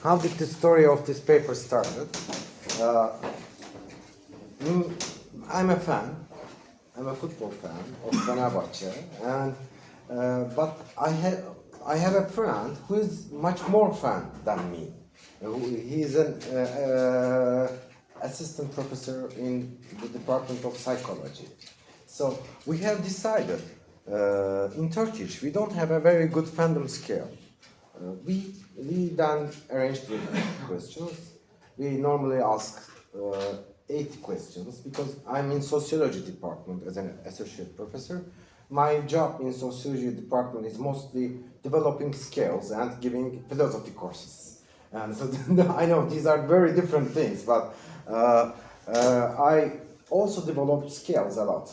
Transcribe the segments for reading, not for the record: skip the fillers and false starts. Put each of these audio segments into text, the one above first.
how did the story of this paper started? Uh, I'm a fan. I'm a football fan of Fenerbahce, and but I have a friend who is much more fan than me. He's an assistant professor in the Department of Psychology. So we have decided in Turkish we don't have a very good fandom scale. We then arranged with questions. We normally ask 80 questions because I'm in sociology department as an associate professor. My job in sociology department is mostly developing skills and giving philosophy courses. And so I know these are very different things, but I also develop skills a lot.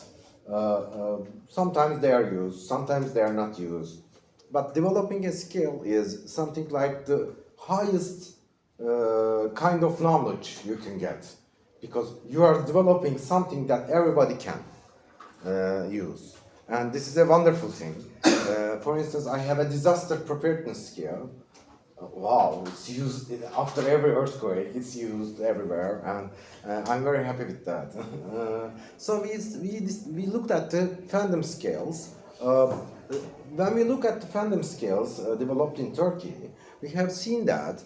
Sometimes they are used, sometimes they are not used. But developing a skill is something like the highest kind of knowledge you can get, because you are developing something that everybody can use. And this is a wonderful thing. For instance, I have a disaster preparedness skill. Wow, it's used after every earthquake, it's used everywhere, and I'm very happy with that. So we looked at the fandom scales. When we look at the fandom scales developed in Turkey, we have seen that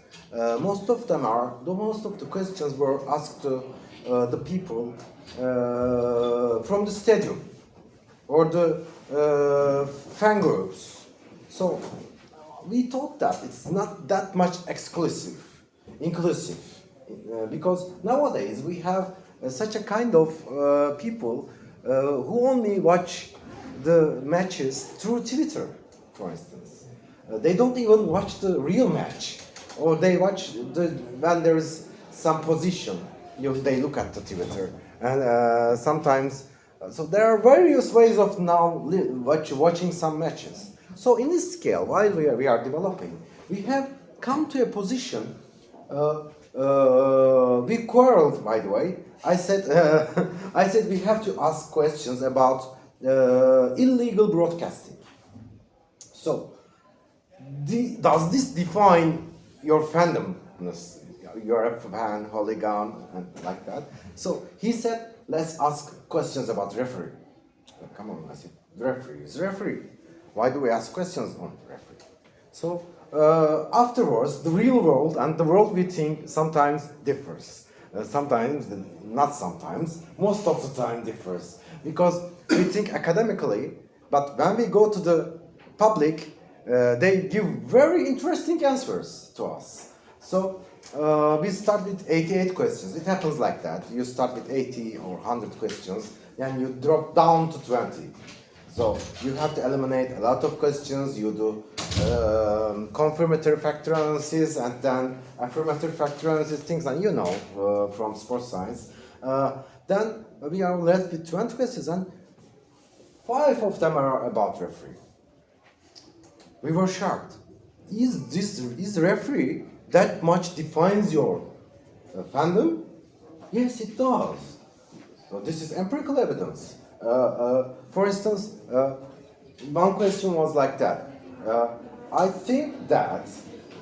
most of the questions were asked to the people from the stadium or the fan groups. So we thought that it's not that much inclusive, because nowadays we have such a kind of people who only watch the matches through Twitter, for instance. They don't even watch the real match, or they watch when there is some position. They look at the Twitter, and sometimes. So there are various ways of now watching some matches. So in this scale, while we are developing, we have come to a position. We quarreled, by the way. I said we have to ask questions about illegal broadcasting. So, does this define your fandomness? You're a fan, hooligan, and like that. So he said, let's ask questions about referee. Come on, I said, the referee is referee. Why do we ask questions on the referee? So afterwards, the real world and the world we think sometimes differs. Sometimes, not sometimes, most of the time differs. Because we think academically, but when we go to the public, they give very interesting answers to us. So we start with 88 questions. It happens like that. You start with 80 or 100 questions, then you drop down to 20. So you have to eliminate a lot of questions. You do confirmatory factor analysis and then affirmative factor analysis, things that you know from sports science. Then we are left with 20 questions, and 5 of them are about referee. We were shocked. Is referee that much defines your fandom? Yes, it does. So this is empirical evidence. For instance, one question was like that. I think that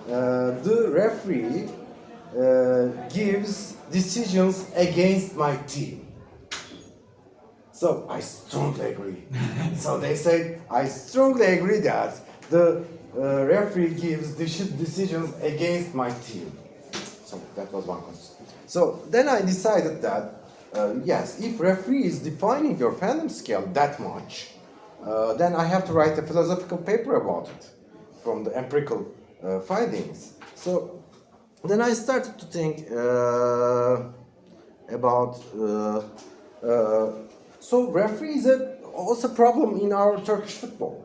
the referee gives decisions against my team. So I strongly agree. So they say, I strongly agree that the referee gives decisions against my team. So that was one question. So then I decided that yes, if referee is defining your fandom scale that much, then I have to write a philosophical paper about it from the empirical findings. So then I started to think about. So referee is also a problem in our Turkish football.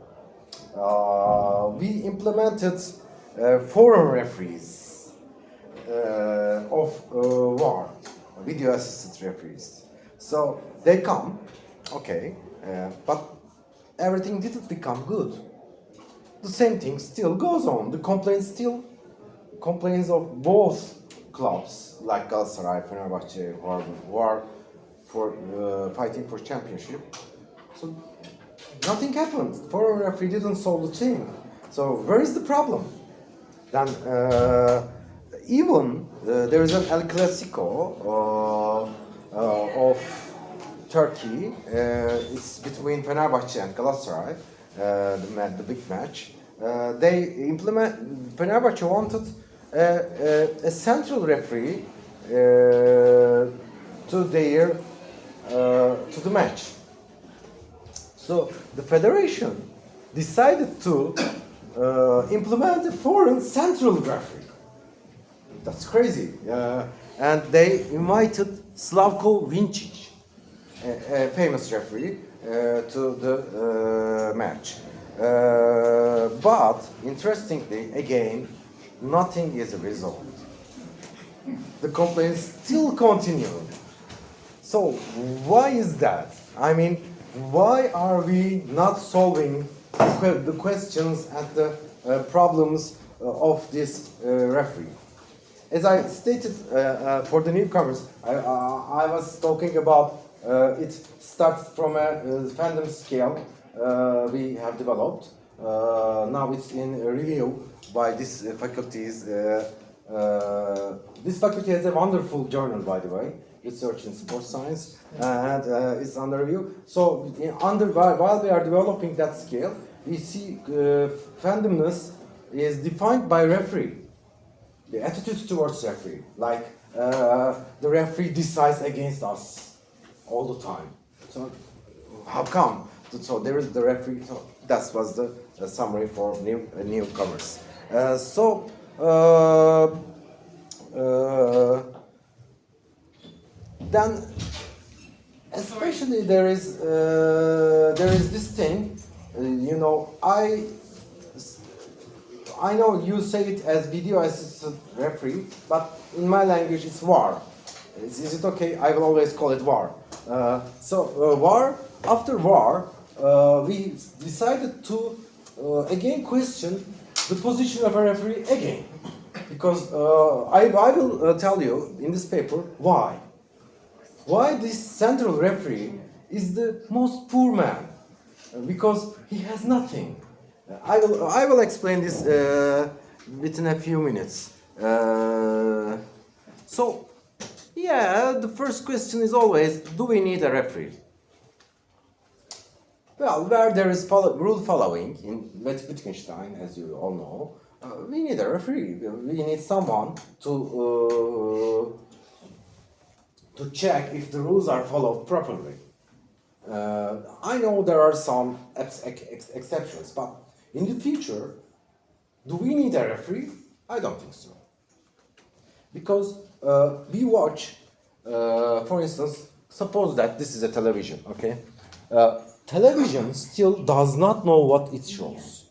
We implemented foreign referees of VAR, video assisted referees. So they come, okay, but everything didn't become good. The same thing still goes on. The complaints of both clubs, like Galatasaray, Fenerbahce, who are fighting for championship. So nothing happened. Foreign referee didn't solve the thing. So where is the problem? Then even there is an El Clasico of Turkey. It's between Fenerbahçe and Galatasaray, the big match. Fenerbahçe wanted a central referee to the match. So the federation decided to implement a foreign central referee. That's crazy. And they invited Slavko Vincic, a famous referee, to the match. But interestingly, again, nothing is resolved. The complaints still continue. So why is that? I mean, why are we not solving the questions and the problems of this referee? As I stated for the newcomers, I was talking about it starts from a fandom scale we have developed. Now it's in review by these faculties. This faculty has a wonderful journal, by the way, Research in Sports Science, and it's under review. So while we are developing that scale, we see fandomness is defined by referee. The attitude towards referee, like the referee decides against us all the time. So how come? So there is the referee. So that was the summary for newcomers. Then, especially there is this thing. I know you say it as video assistant referee, but in my language it's VAR. Is it okay? I will always call it VAR. VAR. After VAR, we decided to again question the position of a referee again, because I will tell you in this paper why. Why this central referee is the most poor man? Because he has nothing. I will explain this within a few minutes. The first question is always, do we need a referee? Well, where there is rule following in Wittgenstein, as you all know, we need a referee. We need someone to check if the rules are followed properly. I know there are some exceptions, but in the future, do we need a referee? I don't think so. Because we watch, for instance, suppose that this is a television, okay? Television still does not know what it shows.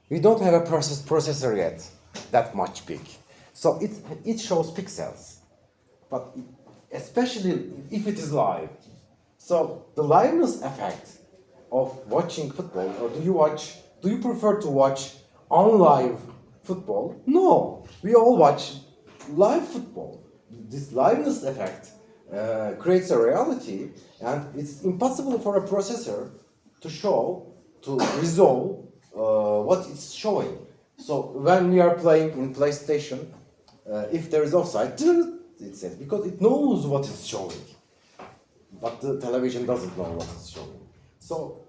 We don't have a processor yet that much big. So it shows pixels. But especially if it is live. So the liveness effect of watching football, or do you prefer to watch unlive football? No, we all watch live football. This liveness effect creates a reality, and it's impossible for a processor to resolve what it's showing. So when we are playing in PlayStation, if there is offside, it says, because it knows what it's showing. But the television doesn't know what it's showing. So,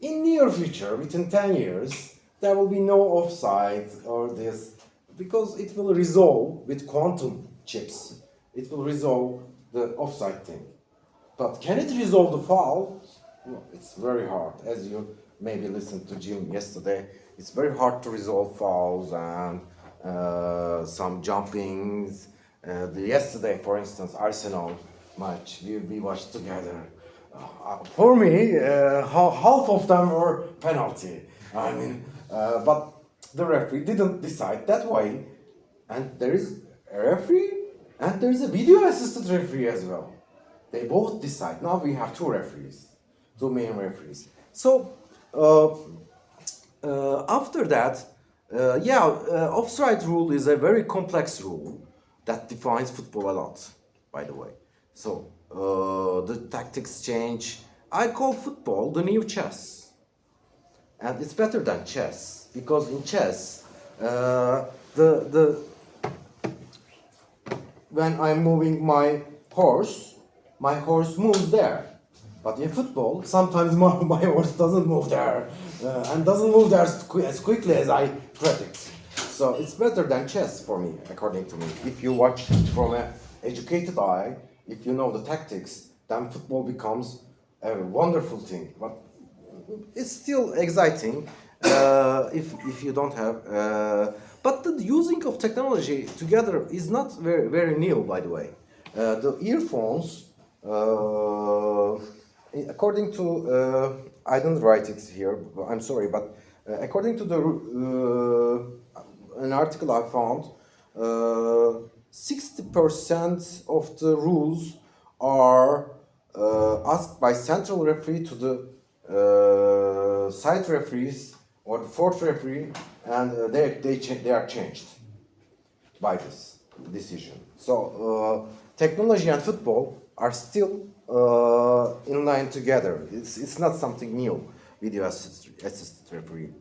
in near future, within 10 years, there will be no offside or this, because it will resolve with quantum chips. It will resolve the offside thing. But can it resolve the foul? No, it's very hard. As you maybe listened to Jim yesterday, it's very hard to resolve fouls and some jumpings. Yesterday, for instance, Arsenal match we watched together. For me, half of them were penalty. I mean, but the referee didn't decide that way, and there is a referee and there is a video assistant referee as well. They both decide. Now we have two main referees. So after that, offside rule is a very complex rule that defines football a lot, by the way. So the tactics change. I call football the new chess. And it's better than chess, because in chess, the when I'm moving my horse moves there. But in football, sometimes my horse doesn't move there and doesn't move there as quickly as I predict. So it's better than chess for me, according to me. If you watch from an educated eye, if you know the tactics, then football becomes a wonderful thing. But it's still exciting if you don't have. But the using of technology together is not very new, by the way. The earphones. According to, I don't write it here, I'm sorry, but according to the an article I found, 60% of the rules are asked by central referee to the side referees or the fourth referee, and they are changed by this decision. So technology and football are still in line together. It's not something new, video assisted referee.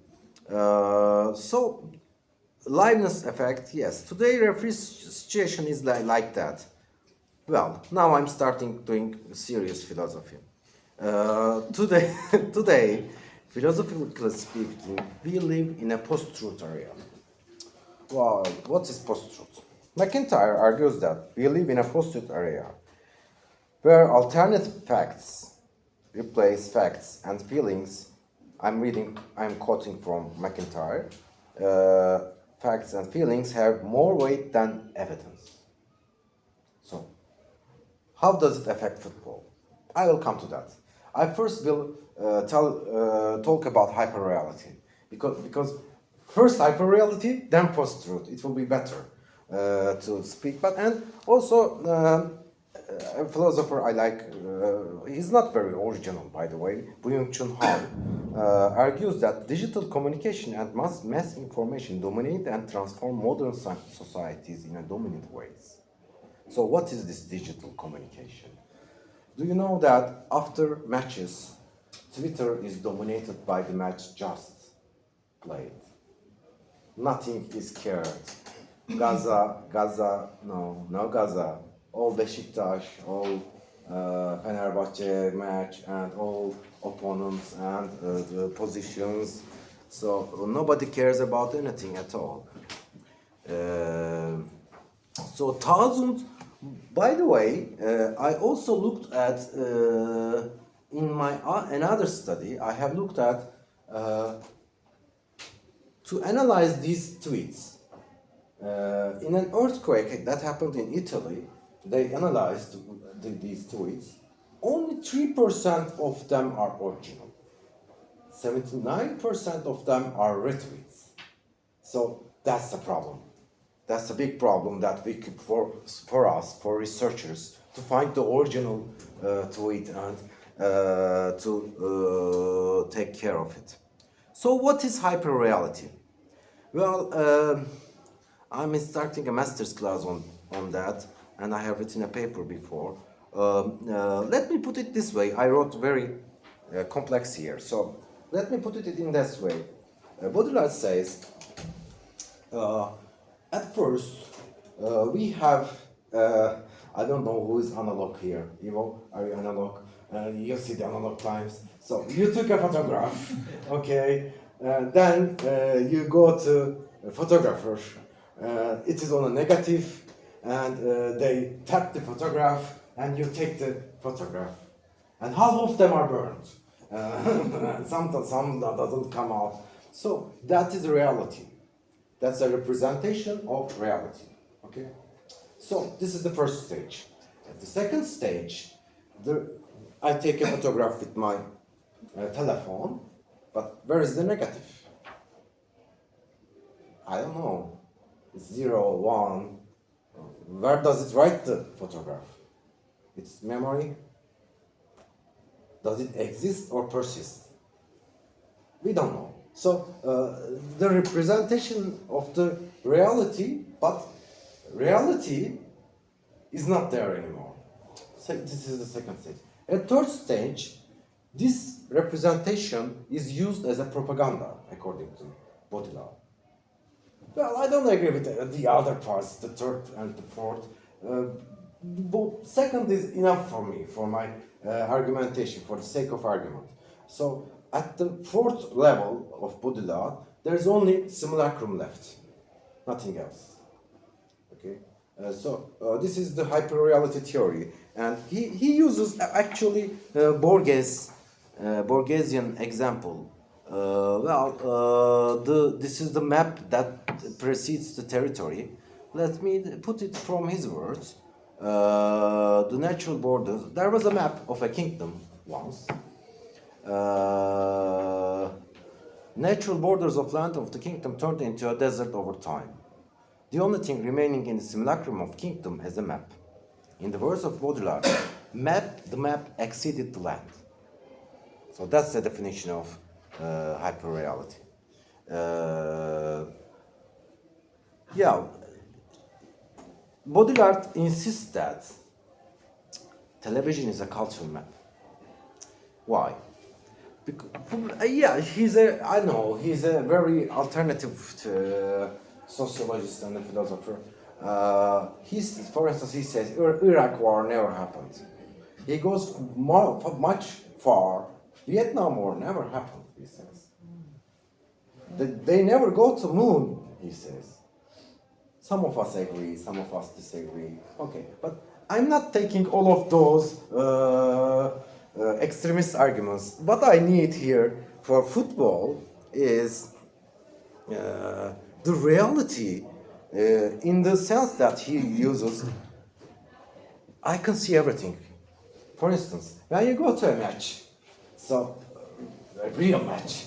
So liveness effect, yes. Today referee situation is like that. Well, now I'm starting doing serious philosophy. Today, philosophically speaking, we live in a post-truth era. Well, what is post-truth? McIntyre argues that we live in a post-truth era where alternative facts replace facts and feelings. I'm quoting from McIntyre. Facts and feelings have more weight than evidence. So, how does it affect football? I will come to that. I first will talk about hyperreality because first hyperreality, then post-truth. It will be better to speak. But and also a philosopher I like. He's not very original, by the way. Byung-Chun Han argues that digital communication and mass information dominate and transform modern societies in a dominant ways. So what is this digital communication? Do you know that after matches, Twitter is dominated by the match just played? Nothing is cared. Gaza, no Gaza. All Beşiktaş, all Fenerbahçe match, and all opponents and the positions. So nobody cares about anything at all. So thousands. By the way, I also looked at in my another study. I have looked at to analyze these tweets. In an earthquake that happened in Italy, they analyzed these tweets. Only 3% of them are original. 79% of them are retweets. So that's the problem. That's a big problem that we could, for us, for researchers, to find the original tweet and to take care of it. So what is hyperreality? Well, I'm starting a master's class on that, and I have written a paper before. Let me put it this way. I wrote very complex here, so let me put it in this way. Baudrillard says, at first, we have, I don't know who is analog here. Ivo, are you analog? You see the analog times. So you took a photograph, okay? Then you go to a photographer. It is on a negative, and they tap the photograph, and you take the photograph. And half of them are burned. Some doesn't come out. So that is reality. That's a representation of reality. Okay? So this is the first stage. At the second stage, I take a photograph with my telephone, but where is the negative? I don't know. 0, 1. Where does it write the photograph? Its memory? Does it exist or persist? We don't know. So the representation of the reality, but reality is not there anymore. So this is the second stage. At third stage, this representation is used as a propaganda, according to Baudrillard. Well, I don't agree with the other parts, the third and the fourth. Second is enough for me, for my argumentation, for the sake of argument. So at the fourth level of Baudrillard, there is only simulacrum left, nothing else. Okay, this is the hyperreality theory, and he uses actually Borgesian example. This is the map that precedes the territory. Let me put it from his words. The natural borders. There was a map of a kingdom once. Natural borders of land of the kingdom turned into a desert over time. The only thing remaining in the simulacrum of kingdom is a map. In the words of Baudrillard, the map exceeded the land. So that's the definition of hyperreality. Baudrillard insists that television is a cultural map. Why? Because, he's a very alternative sociologist and a philosopher. For instance, he says Iraq war never happened. He goes much far. Vietnam war never happened, he says. They never go to moon, he says. Some of us agree, some of us disagree. Okay, but I'm not taking all of those extremist arguments. What I need here for football is the reality in the sense that he uses. I can see everything. For instance, when you go to a match, so a real match,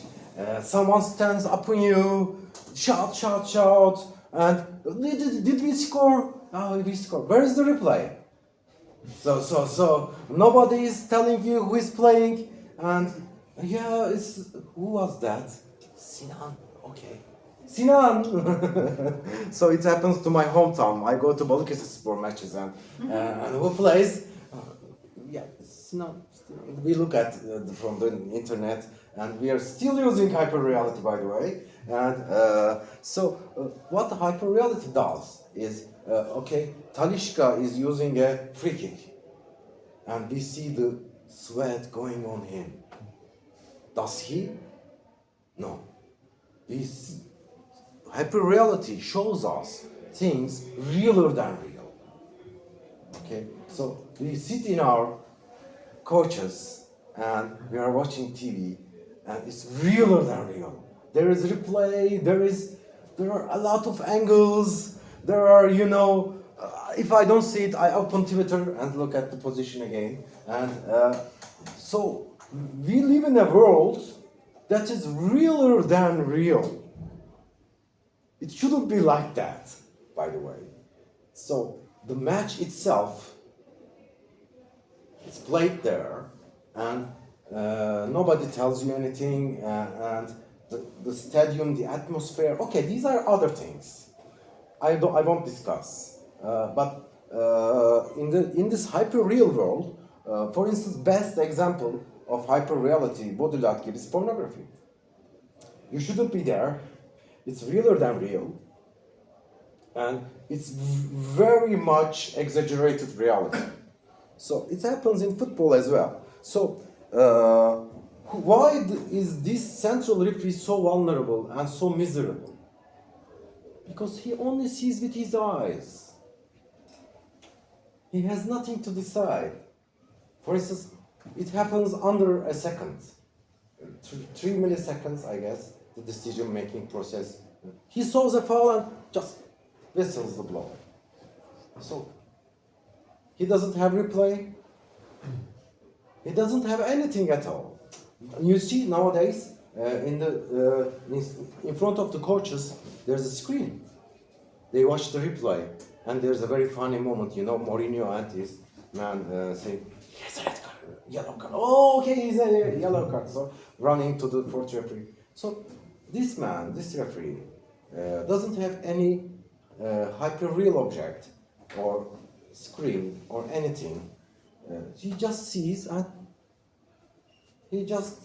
someone stands up on you, shout, and did we score? Oh, we scored. Where is the replay? So nobody is telling you who is playing, and who was that? Sinan. Okay, Sinan. So it happens to my hometown. I go to Balıkesir sport matches, and who plays? Sinan. We look at from the internet, and we are still using hyperreality, by the way. And what hyperreality does is, Talisca is using a free kick, and we see the sweat going on him. Does he? No. Hyperreality shows us things realer than real. Okay, so we sit in our coaches and we are watching TV, and it's realer than real. There is replay, there are a lot of angles, there are, if I don't see it, I open Twitter and look at the position again. And so we live in a world that is realer than real. It shouldn't be like that, by the way. So the match itself, it's played there, and nobody tells you anything, and the stadium, the atmosphere. Okay, these are other things. I won't discuss. But in this hyper-real world, for instance, best example of hyper-reality Baudrillard gives is pornography. You shouldn't be there. It's realer than real, and it's very much exaggerated reality. So it happens in football as well. So why is this central referee so vulnerable and so miserable? Because he only sees with his eyes. He has nothing to decide. For instance, it happens under a second. 3 milliseconds, I guess, the decision-making process. He saws a foul and just whistles the blow. So he doesn't have replay. He doesn't have anything at all. You see nowadays in front of the coaches there's a screen. They watch the replay, and there's a very funny moment. Mourinho and his man say, "He has a red card, yellow card. Oh, okay, he's a yellow card." So running to the fourth referee. So this referee doesn't have any hyper-real object or screen or anything. He just sees and he just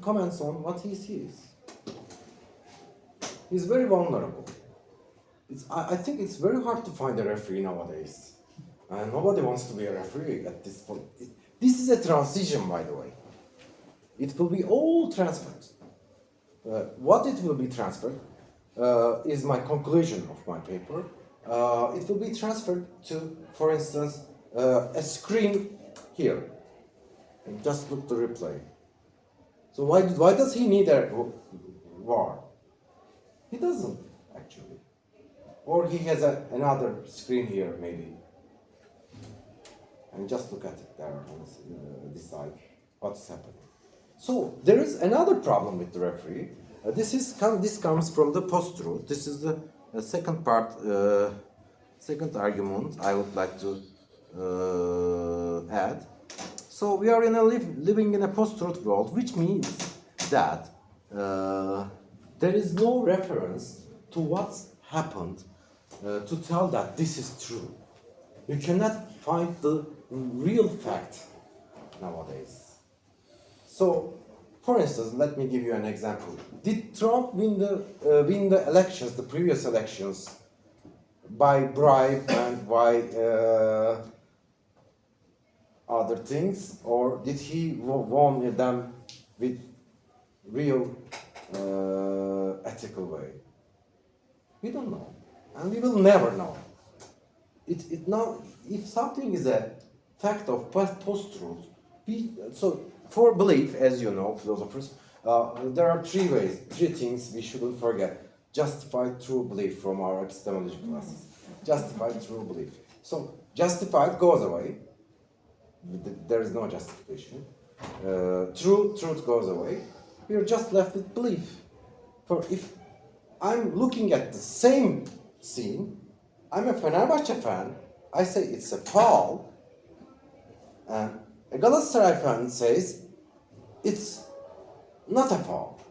comments on what he sees. He's very vulnerable. I think it's very hard to find a referee nowadays. Nobody wants to be a referee at this point. This is a transition, by the way. It will be all transferred. What it will be transferred is my conclusion of my paper. It will be transferred to, for instance, a screen here. And just look the replay. So why does he need a VAR? He doesn't, actually. Or he has another screen here, maybe. And just look at it there and decide what's happening. So there is another problem with the referee. This comes from the post-truth. This is the second part, second argument I would like to add. So we are living in a post-truth world, which means that there is no reference to what's happened to tell that this is true. You cannot find the real fact nowadays. So, for instance, let me give you an example. Did Trump win the elections, the previous elections, by bribe and by other things, or did he won them with real ethical way? We don't know, and we will never know. Now, if something is a fact of post-truth, so for belief, as you know, philosophers, there are three things we shouldn't forget. Justified true belief from our epistemology classes. Justified true belief. So justified goes away. There is no justification. Truth goes away. We are just left with belief. For if I'm looking at the same scene, I'm a Fenerbahçe fan, I say it's a foul, and a Galatasaray fan says it's not a foul.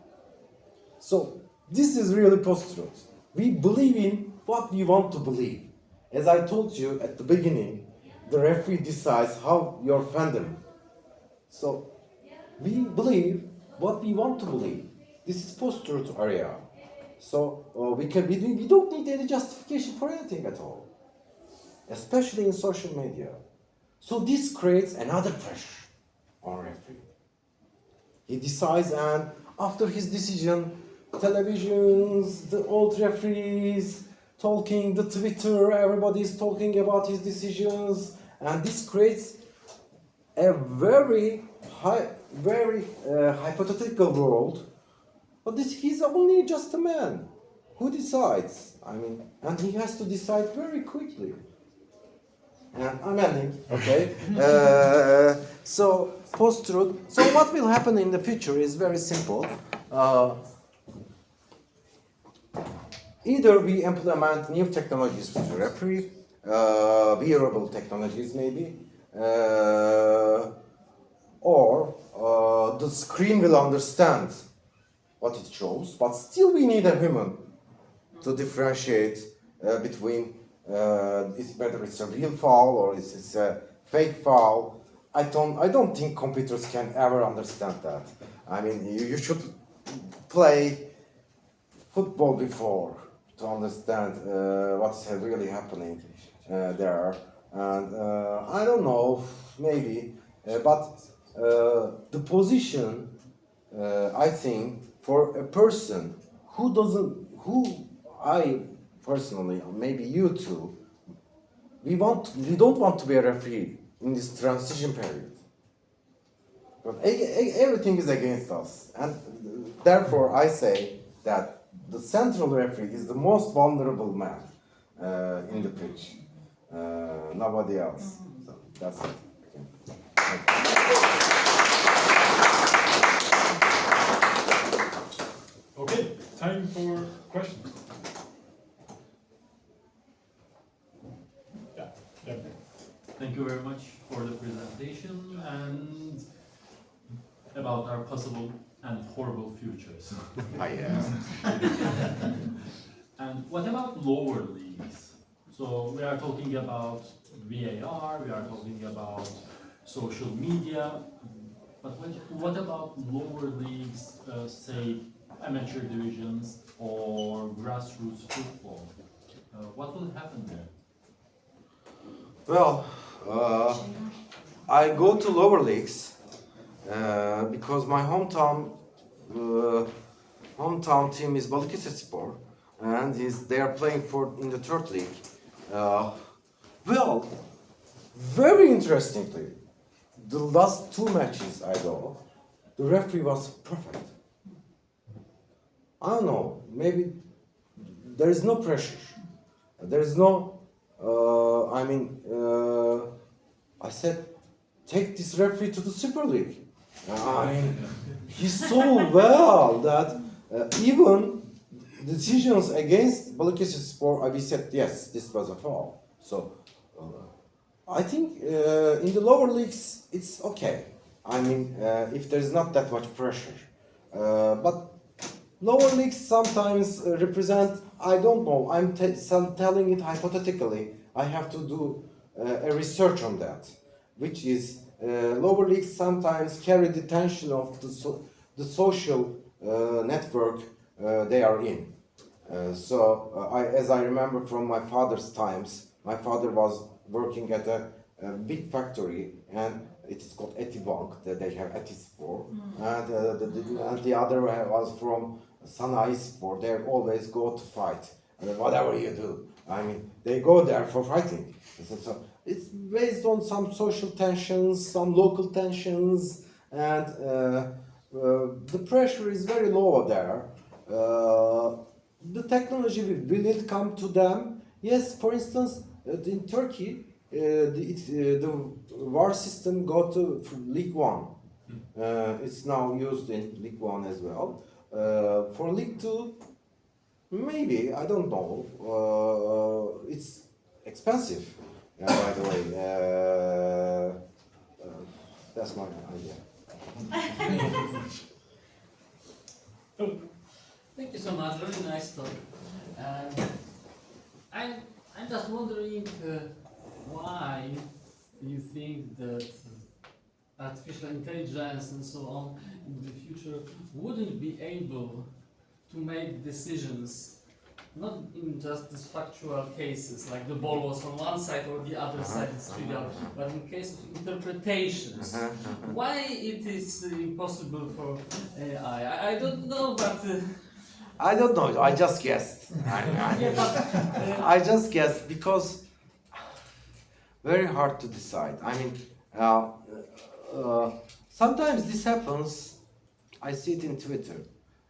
So this is really post-truth. We believe in what we want to believe. As I told you at the beginning, the referee decides how your fandom. So we believe what we want to believe. This is post-truth area. So we don't need any justification for anything at all, especially in social media. So this creates another pressure on referee. He decides, and after his decision, televisions, the old referees talking, the Twitter, everybody is talking about his decisions, and this creates a very hypothetical world. But he's only just a man who decides. And he has to decide very quickly. And I'm ending, okay? So, post-truth. So what will happen in the future is very simple. Either we implement new technologies for the referee, wearable technologies maybe, or the screen will understand what it shows, but still we need a human to differentiate between whether it's a real foul or it's a fake foul. I don't think computers can ever understand that. You should play football before to understand what's really happening there. And I don't know, maybe, but the position, I think, for a person who I personally, maybe you too, we don't want to be a referee in this transition period. But everything is against us, and therefore I say that the central referee is the most vulnerable man in the pitch. Nobody else. So that's it. Okay, time for questions. Yeah. Thank you very much for the presentation and about our possible and horrible futures. And what about lower leagues? So we are talking about VAR, we are talking about social media, but what about lower leagues, say amateur divisions or grassroots football? what will happen there? Well, I go to lower leagues because my hometown team is Balıkesir, and they are playing in the third league. Well, very interestingly, the last 2 matches I go, the referee was perfect. I don't know, maybe there is no pressure. There is no, I said, take this referee to the Super League. I mean, he saw well that even decisions against Balıkesir, we said, yes, this was a foul. So, I think in the lower leagues, it's okay. I mean, if there's not that much pressure. But lower leagues sometimes represent, I don't know, I'm telling it hypothetically. I have to do a research on that, which is lower leagues sometimes carry the tension of the social network they are in. As I remember from my father's times, my father was working at a big factory, and it is called Etibank, that they have Etispor, and the other was from Sanayi Sport. They always go to fight, whatever you do. I mean, they go there for fighting. So it's based on some social tensions, some local tensions, and the pressure is very low there. The technology, will it come to them? Yes, for instance, in Turkey, the VAR system go to League One. It's now used in League One as well. For League Two, maybe, I don't know. It's expensive, by the way. That's my idea. Thank you so much. Very nice talk. I'm just wondering why you think that artificial intelligence and so on in the future wouldn't be able to make decisions, not in just these factual cases, like the ball was on one side or the other side is trivial, but in case of interpretations. Why it is impossible for AI? I don't know, but... I don't know. I just guessed. I just guessed because very hard to decide. I mean, sometimes this happens. I see it in Twitter.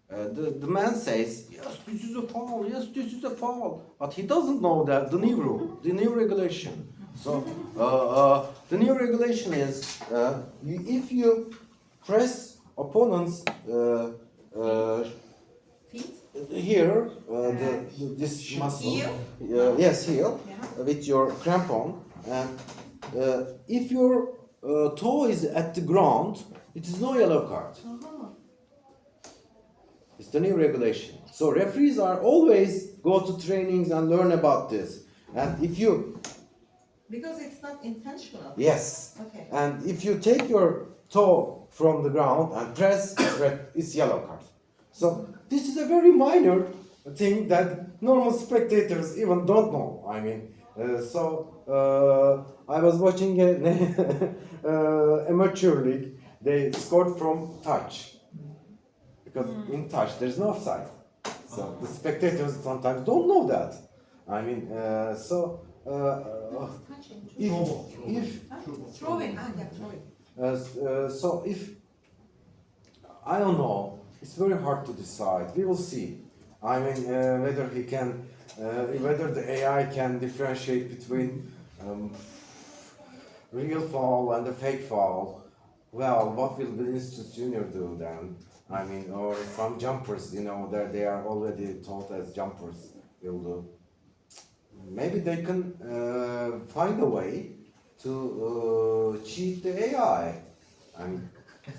The man says, "Yes, this is a foul. Yes, this is a foul," but he doesn't know that the new rule, the new regulation. So the new regulation is if you press opponent's here, this muscle, yes, heel, with your crampon, and if your toe is at the ground, it is no yellow card. It's the new regulation. So referees are always go to trainings and learn about this. And if you... Because it's not intentional. Yes. Okay. And if you take your toe from the ground and press, it's yellow card. So this is a very minor thing that normal spectators even don't know. I mean, I was watching a amateur league. They scored from touch. Because in touch there's no offside. So the spectators sometimes don't know that. I mean, Throwing. so if I don't know, it's very hard to decide. We will see. I mean, whether the AI can differentiate between real foul and the fake foul. Well, what will Vinicius Junior do then? I mean, or some jumpers, that they are already taught as jumpers will do. Maybe they can find a way to cheat the AI. I mean,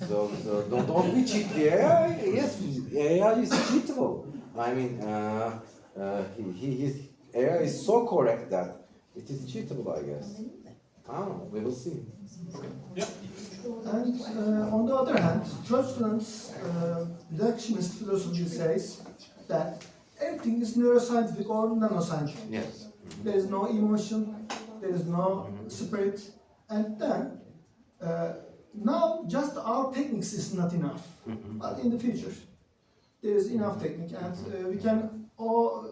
so don't we cheat the AI? Yes, AI is cheatable. I mean, his AI is so correct that it is cheatable, I guess. I don't know, we will see. Okay. Yeah. And on the other hand, Trostland's reductionist philosophy says that everything is neuroscientific or nanoscientific. Yes. There is no emotion, there is no spirit, and then now just our techniques is not enough. But in the future, there is enough technique, and we can or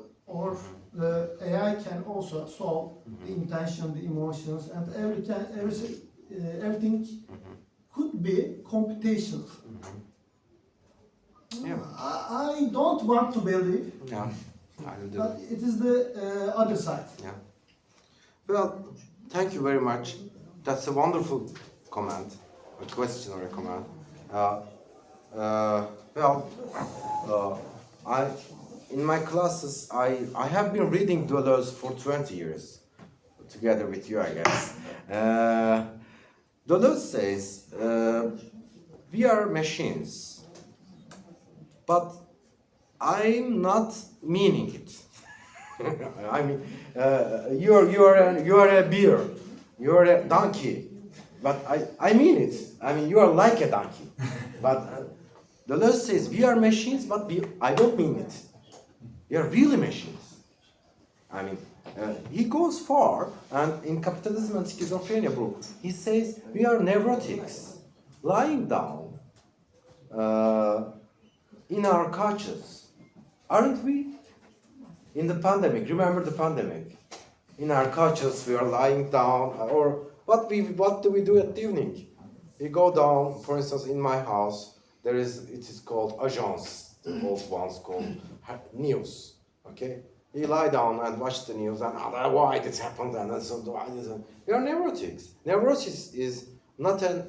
the AI can also solve the intention, the emotions, and everything could be computational. Yeah. I don't want to believe, Yeah. I will do. but it is the other side. Yeah. Well, thank you very much. That's a wonderful comment, a question or a comment. In my classes, I have been reading Deleuze for 20 years, together with you, I guess. Deleuze says, we are machines, but I'm not meaning it. I mean, you are a bear, you are a donkey, but I mean it. I mean, you are like a donkey. But Deleuze says we are machines, but I don't mean it. We are really machines. I mean, he goes far, and in Capitalism and Schizophrenia book, he says we are neurotics, lying down in our couches, aren't we? In the pandemic, remember the pandemic? In our couches, we are lying down, or what do we do at the evening? We go down, for instance, in my house, it is called agence, the old ones called news, okay? We lie down and watch the news, and why this happened, and so why this. We are neurotics. Neurosis is not an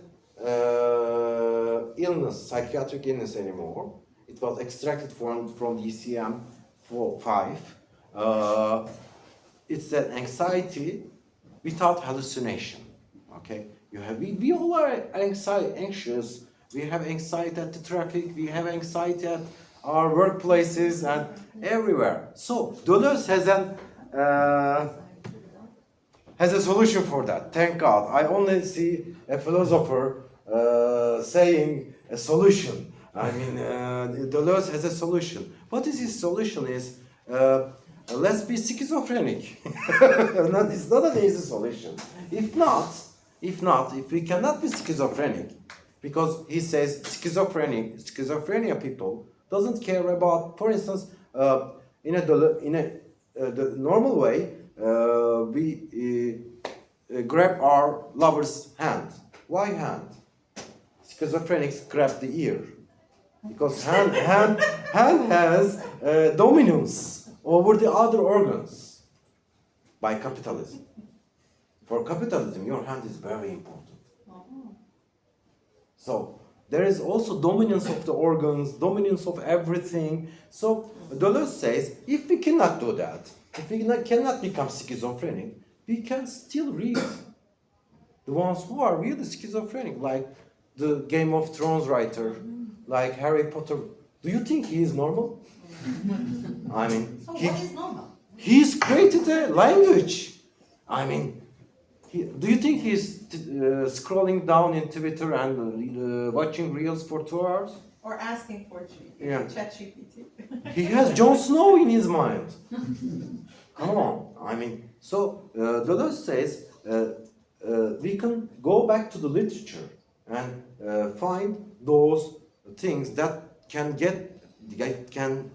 illness, psychiatric illness anymore. It was extracted from DCM-5. It's an anxiety without hallucination. Okay, we all are anxious. We have anxiety at the traffic. We have anxiety at our workplaces and everywhere. So Deleuze has a solution for that. Thank God. I only see a philosopher saying a solution. I mean, Deleuze has a solution. What is his solution is, let's be schizophrenic. It's not an easy solution. If we cannot be schizophrenic, because he says schizophrenia people doesn't care about, for instance, in the normal way, we grab our lover's hand. Why hand? Schizophrenics grab the ear. Because hand has dominance over the other organs by capitalism. For capitalism, your hand is very important. So there is also dominance of the organs, dominance of everything. So Deleuze says, if we cannot do that, if we cannot become schizophrenic, we can still read the ones who are really schizophrenic, like the Game of Thrones writer, like Harry Potter. Do you think he is normal? I mean, So what is normal? he's created a language. I mean, do you think he's scrolling down in Twitter and watching reels for 2 hours? Or asking for ChatGPT? He has Jon Snow in his mind. Come on. I mean, so Deleuze says we can go back to the literature and find those things that can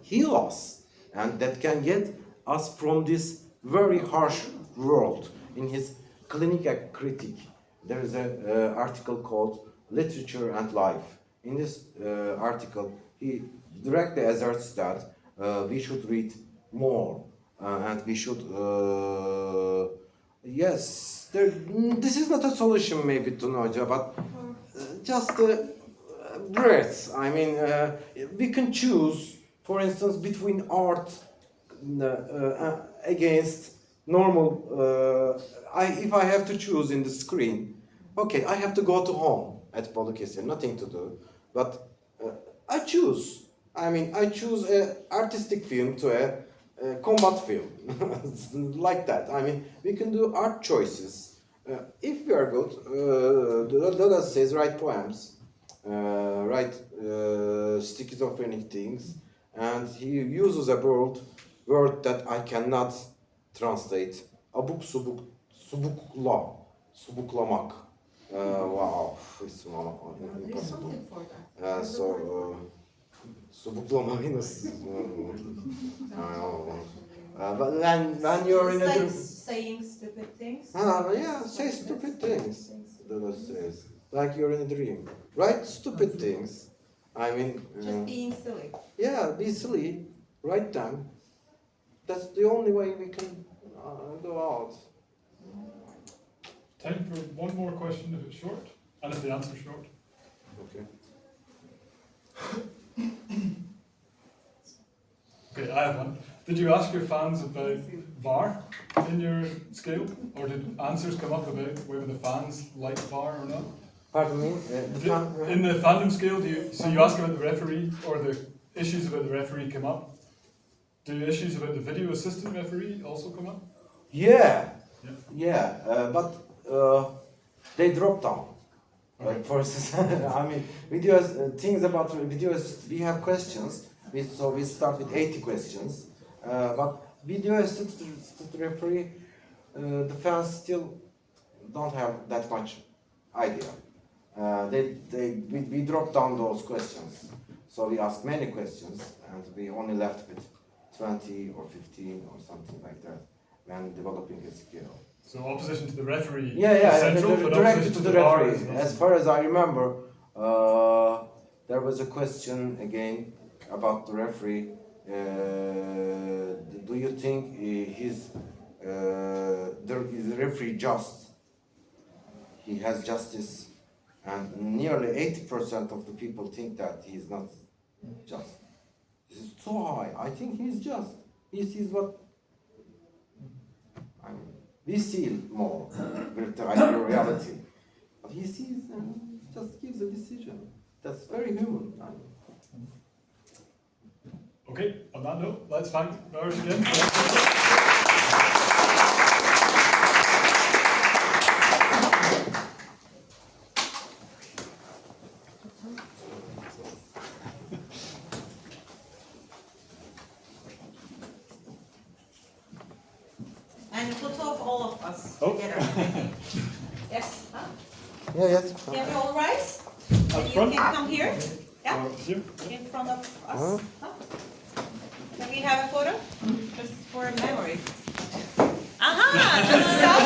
heal us and that can get us from this very harsh world. In his Clinical Critique, there is an article called Literature and Life. In this article, he directly asserts that we should read more and we should, this is not a solution maybe to Noja, but just breadth. I mean, we can choose, for instance, between art against normal. If I have to choose in the screen, okay, I have to go to home at Balıkesir, nothing to do, but I choose. I mean, I choose an artistic film to a combat film, like that. I mean, we can do art choices. If we are good, Deleuze says write poems, write schizophrenic things, and he uses a word that I cannot translate. Abuk subuk, subuklamak. Wow, it's There's impossible. something for that. Subuklamak is. But when you're in It's a like saying stupid things. yeah, say stupid things. That says like you're in a dream. Write stupid things. I mean, Just being silly. yeah, be silly. Write them. That's the only way we can go out. Time for one more question if it's short, and if the answer's short. Okay. Okay, I have one. Did you ask your fans about VAR in your scale? Or did answers come up about whether the fans like VAR or not? Pardon me. In the fandom scale, so you ask about the referee, or the issues about the referee come up? Do issues about the video assistant referee also come up? Yeah. Yeah. But they drop down. Like for instance, I mean, videos, things about videos. We have questions. So we start with 80 questions. But video assistant referee, the fans still don't have that much idea. We drop down those questions. So we ask many questions, and we only left with 20 or 15 or something like that when developing a skill. So opposition to the referee Yeah, is central, but directed opposition to the VAR referee. is not. As far as I remember, there was a question again about the referee. Do you think the referee just? He has justice, and nearly 80% of the people think that he is not just. This is too high. I think he's just. He sees what. I mean, we see more with the reality, but he sees and just gives a decision. That's very human. Okay, on that note, let's thank Barış again. And a photo of all of us Oh. together. Yes. Huh? Yeah, yes. Can we all rise? Up And you front. can come here. Yeah. Here. In front of us. Huh? Can we have a photo? Just for a memory. Aha! This is